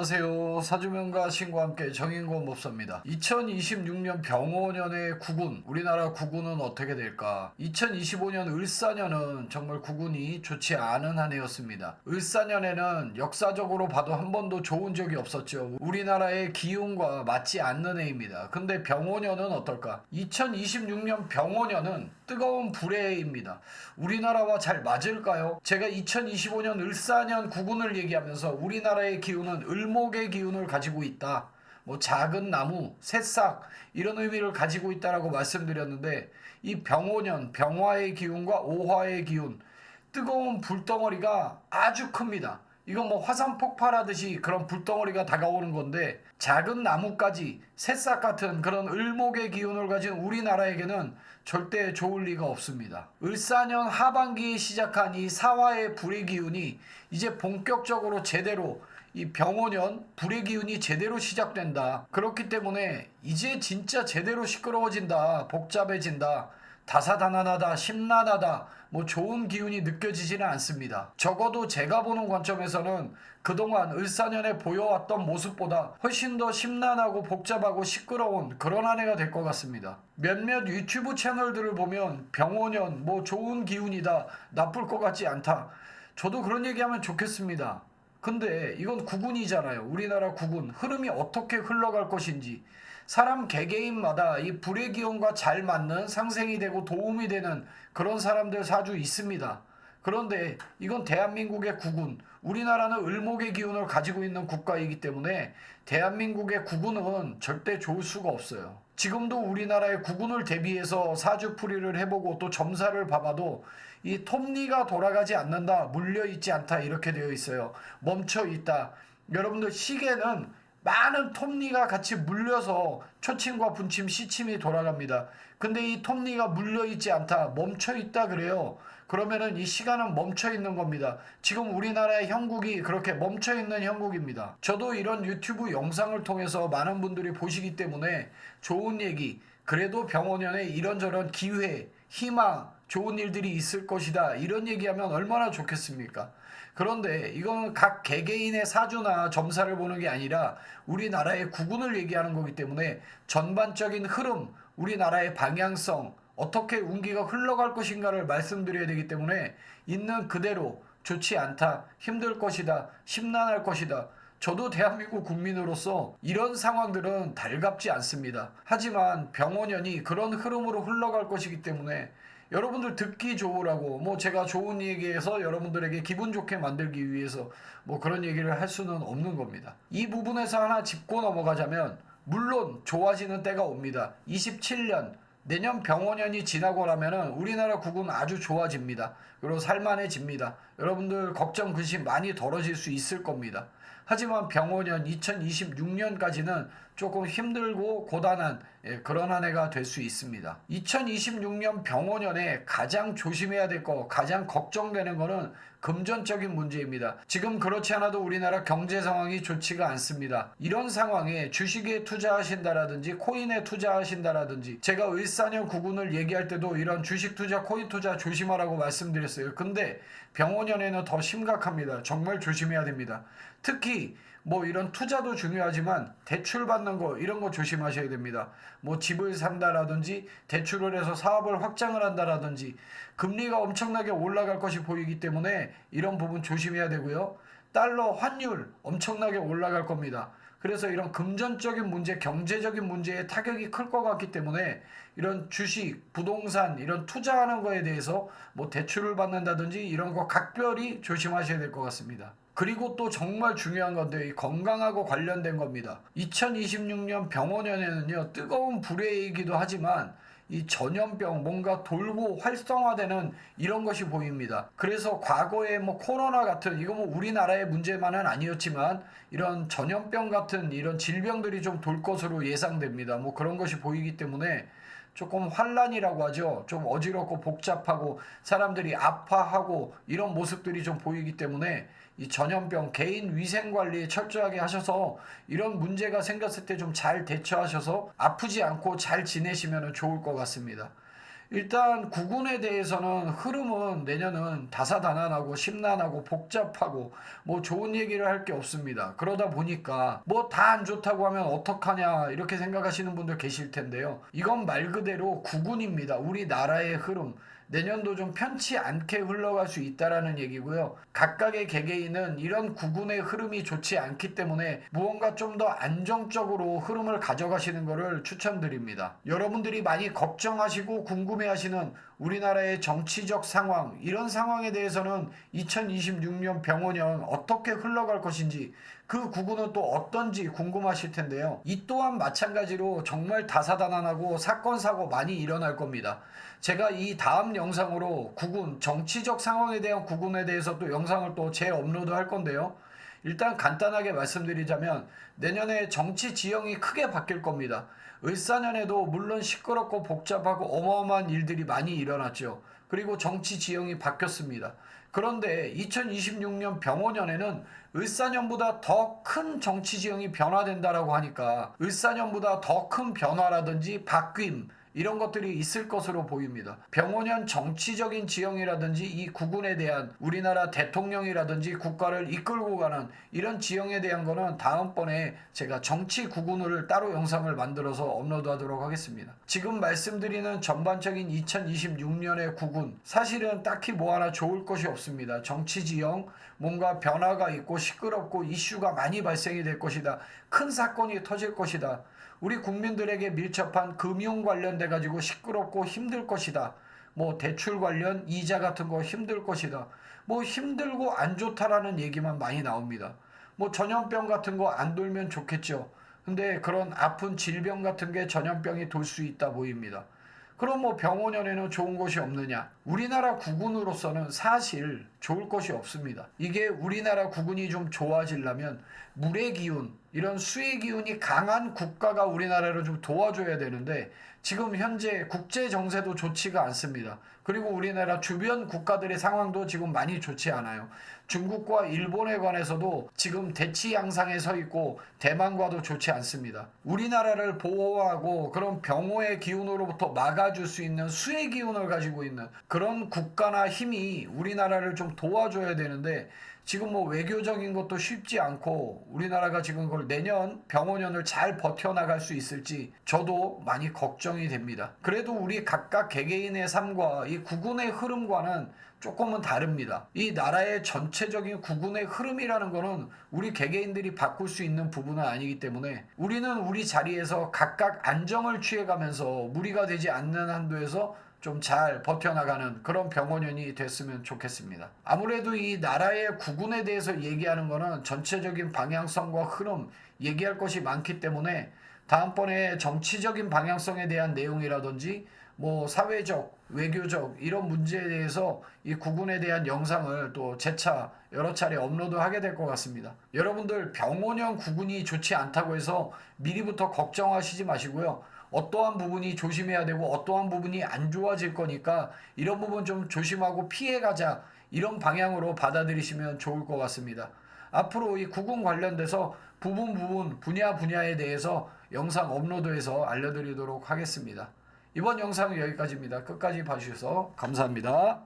안녕하세요. 사주명가 신과 함께 정인권 법사입니다. 2026년 병오년의 국운, 우리나라 국운은 어떻게 될까? 2025년 을사년은 정말 국운이 좋지 않은 한 해였습니다. 을사년에는 역사적으로 봐도 한 번도 좋은 적이 없었죠. 우리나라의 기운과 맞지 않는 해입니다. 근데 병오년은 어떨까? 2026년 병오년은 뜨거운 불의 해입니다. 우리나라와 잘 맞을까요? 제가 2025년 을사년 국운을 얘기하면서 우리나라의 기운은 을목의 기운을 가지고 있다. 뭐 작은 나무, 새싹 이런 의미를 가지고 있다라고 말씀드렸는데 이 병오년, 병화의 기운과 오화의 기운, 뜨거운 불덩어리가 아주 큽니다. 이건 뭐 화산 폭발하듯이 그런 불덩어리가 다가오는 건데 작은 나무까지 새싹 같은 그런 을목의 기운을 가진 우리나라에게는 절대 좋을 리가 없습니다. 을사년 하반기에 시작한 이 사화의 불의 기운이 이제 본격적으로 제대로 이 병오년 불의 기운이 제대로 시작된다. 그렇기 때문에 이제 진짜 제대로 시끄러워진다. 복잡해진다. 다사다난하다, 심란하다, 뭐 좋은 기운이 느껴지지는 않습니다. 적어도 제가 보는 관점에서는 그동안 을사년에 보여왔던 모습보다 훨씬 더 심란하고 복잡하고 시끄러운 그런 한 해가 될 것 같습니다. 몇몇 유튜브 채널들을 보면 병오년 뭐 좋은 기운이다, 나쁠 것 같지 않다. 저도 그런 얘기하면 좋겠습니다. 근데 이건 국운이잖아요. 우리나라 국운. 흐름이 어떻게 흘러갈 것인지. 사람 개개인마다 이 불의 기운과 잘 맞는 상생이 되고 도움이 되는 그런 사람들 사주 있습니다. 그런데 이건 대한민국의 국운, 우리나라는 을목의 기운을 가지고 있는 국가이기 때문에 대한민국의 국운은 절대 좋을 수가 없어요. 지금도 우리나라의 국운을 대비해서 사주풀이를 해보고 또 점사를 봐봐도 이 톱니가 돌아가지 않는다, 물려있지 않다 이렇게 되어 있어요. 멈춰있다. 여러분들 시계는 많은 톱니가 같이 물려서 초침과 분침, 시침이 돌아갑니다. 근데 이 톱니가 물려있지 않다, 멈춰있다 그래요. 그러면은 이 시간은 멈춰있는 겁니다. 지금 우리나라의 형국이 그렇게 멈춰있는 형국입니다. 저도 이런 유튜브 영상을 통해서 많은 분들이 보시기 때문에 좋은 얘기, 그래도 병오년에 이런저런 기회, 희망, 좋은 일들이 있을 것이다 이런 얘기하면 얼마나 좋겠습니까? 그런데 이건 각 개개인의 사주나 점사를 보는 게 아니라 우리나라의 국운을 얘기하는 거기 때문에 전반적인 흐름, 우리나라의 방향성, 어떻게 운기가 흘러갈 것인가를 말씀드려야 되기 때문에 있는 그대로 좋지 않다, 힘들 것이다, 심란할 것이다. 저도 대한민국 국민으로서 이런 상황들은 달갑지 않습니다. 하지만 병오년이 그런 흐름으로 흘러갈 것이기 때문에 여러분들 듣기 좋으라고 뭐 제가 좋은 얘기해서 여러분들에게 기분 좋게 만들기 위해서 뭐 그런 얘기를 할 수는 없는 겁니다. 이 부분에서 하나 짚고 넘어가자면 물론 좋아지는 때가 옵니다. 27년 내년 병오년이 지나고 나면은 우리나라 국은 아주 좋아집니다. 그리고 살만해집니다. 여러분들 걱정 근심 많이 덜어질 수 있을 겁니다. 하지만 병오년 2026년까지는 조금 힘들고 고단한 그런 한 해가 될 수 있습니다. 2026년 병오년에 가장 조심해야 될 거, 가장 걱정되는 거는 금전적인 문제입니다. 지금 그렇지 않아도 우리나라 경제 상황이 좋지가 않습니다. 이런 상황에 주식에 투자하신다라든지 코인에 투자하신다라든지 제가 을사년 국운을 얘기할 때도 이런 주식 투자, 코인 투자 조심하라고 말씀드렸어요. 근데 병오년에는 더 심각합니다. 정말 조심해야 됩니다. 특히 뭐 이런 투자도 중요하지만 대출 받는 거 이런 거 조심하셔야 됩니다. 뭐 집을 산다라든지 대출을 해서 사업을 확장을 한다라든지 금리가 엄청나게 올라갈 것이 보이기 때문에 이런 부분 조심해야 되고요. 달러 환율 엄청나게 올라갈 겁니다. 그래서 이런 금전적인 문제, 경제적인 문제에 타격이 클 것 같기 때문에 이런 주식, 부동산 이런 투자하는 거에 대해서 뭐 대출을 받는다든지 이런 거 각별히 조심하셔야 될 것 같습니다. 그리고 또 정말 중요한 건데 이 건강하고 관련된 겁니다. 2026년 병오년에는요 뜨거운 불의 해이기도 하지만 이 전염병 뭔가 돌고 활성화되는 이런 것이 보입니다. 그래서 과거에 뭐 코로나 같은 이거 뭐 우리나라의 문제만은 아니었지만 이런 전염병 같은 이런 질병들이 좀 돌 것으로 예상됩니다. 뭐 그런 것이 보이기 때문에 조금 환란이라고 하죠. 좀 어지럽고 복잡하고 사람들이 아파하고 이런 모습들이 좀 보이기 때문에 이 전염병 개인 위생 관리 철저하게 하셔서 이런 문제가 생겼을 때 좀 잘 대처하셔서 아프지 않고 잘 지내시면 좋을 것 같습니다. 일단 국군에 대해서는 흐름은 내년은 다사다난하고 심란하고 복잡하고 뭐 좋은 얘기를 할 게 없습니다. 그러다 보니까 뭐 다 안 좋다고 하면 어떡하냐 이렇게 생각하시는 분들 계실 텐데요. 이건 말 그대로 국군입니다. 우리나라의 흐름. 내년도 좀 편치 않게 흘러갈 수 있다라는 얘기고요. 각각의 개개인은 이런 국군의 흐름이 좋지 않기 때문에 무언가 좀 더 안정적으로 흐름을 가져가시는 것을 추천드립니다. 여러분들이 많이 걱정하시고 궁금해하시는 우리나라의 정치적 상황, 이런 상황에 대해서는 2026년 병원년 어떻게 흘러갈 것인지, 그 국군은 또 어떤지 궁금하실 텐데요. 이 또한 마찬가지로 정말 다사다난하고 사건 사고 많이 일어날 겁니다. 제가 이 다음 영상으로 국군 정치적 상황에 대한 국군에 대해서 또 영상을 또 재업로드 할 건데요. 일단 간단하게 말씀드리자면 내년에 정치 지형이 크게 바뀔 겁니다. 을사년에도 물론 시끄럽고 복잡하고 어마어마한 일들이 많이 일어났죠. 그리고 정치 지형이 바뀌었습니다. 그런데 2026년 병오년에는 을사년보다 더 큰 정치 지형이 변화된다라고 하니까 을사년보다 더 큰 변화라든지 바뀜, 이런 것들이 있을 것으로 보입니다. 병오년 정치적인 지형이라든지 이 국군에 대한 우리나라 대통령이라든지 국가를 이끌고 가는 이런 지형에 대한 거는 다음번에 제가 정치 국군을 따로 영상을 만들어서 업로드하도록 하겠습니다. 지금 말씀드리는 전반적인 2026년의 국군, 사실은 딱히 뭐 하나 좋을 것이 없습니다. 정치 지형, 뭔가 변화가 있고 시끄럽고 이슈가 많이 발생이 될 것이다. 큰 사건이 터질 것이다. 우리 국민들에게 밀접한 금융 관련돼 가지고 시끄럽고 힘들 것이다. 뭐 대출 관련 이자 같은 거 힘들 것이다. 뭐 힘들고 안 좋다라는 얘기만 많이 나옵니다. 뭐 전염병 같은 거 안 돌면 좋겠죠. 근데 그런 아픈 질병 같은 게 전염병이 돌 수 있다 보입니다. 그럼 뭐 병원연에는 좋은 것이 없느냐? 우리나라 국군으로서는 사실 좋을 것이 없습니다. 이게 우리나라 국군이 좀 좋아지려면 물의 기운, 이런 수의 기운이 강한 국가가 우리나라를 좀 도와줘야 되는데 지금 현재 국제 정세도 좋지가 않습니다. 그리고 우리나라 주변 국가들의 상황도 지금 많이 좋지 않아요. 중국과 일본에 관해서도 지금 대치 양상에 서 있고 대만과도 좋지 않습니다. 우리나라를 보호하고 그런 병호의 기운으로부터 막아줄 수 있는 수의 기운을 가지고 있는 그런 국가나 힘이 우리나라를 좀 도와줘야 되는데 지금 뭐 외교적인 것도 쉽지 않고 우리나라가 지금 그걸 내년 병오년을 잘 버텨나갈 수 있을지 저도 많이 걱정이 됩니다. 그래도 우리 각각 개개인의 삶과 이 국군의 흐름과는 조금은 다릅니다. 이 나라의 전체적인 국군의 흐름이라는 거는 우리 개개인들이 바꿀 수 있는 부분은 아니기 때문에 우리는 우리 자리에서 각각 안정을 취해가면서 무리가 되지 않는 한도에서 좀 잘 버텨나가는 그런 병원연이 됐으면 좋겠습니다. 아무래도 이 나라의 국군에 대해서 얘기하는 거는 전체적인 방향성과 흐름 얘기할 것이 많기 때문에 다음번에 정치적인 방향성에 대한 내용이라든지 뭐 사회적, 외교적 이런 문제에 대해서 이 국군에 대한 영상을 또 재차 여러 차례 업로드하게 될 것 같습니다. 여러분들 병오년 국군이 좋지 않다고 해서 미리부터 걱정하시지 마시고요. 어떠한 부분이 조심해야 되고 어떠한 부분이 안 좋아질 거니까 이런 부분 좀 조심하고 피해가자, 이런 방향으로 받아들이시면 좋을 것 같습니다. 앞으로 이 국군 관련돼서 분야에 대해서 영상 업로드해서 알려드리도록 하겠습니다. 이번 영상은 여기까지입니다. 끝까지 봐주셔서 감사합니다.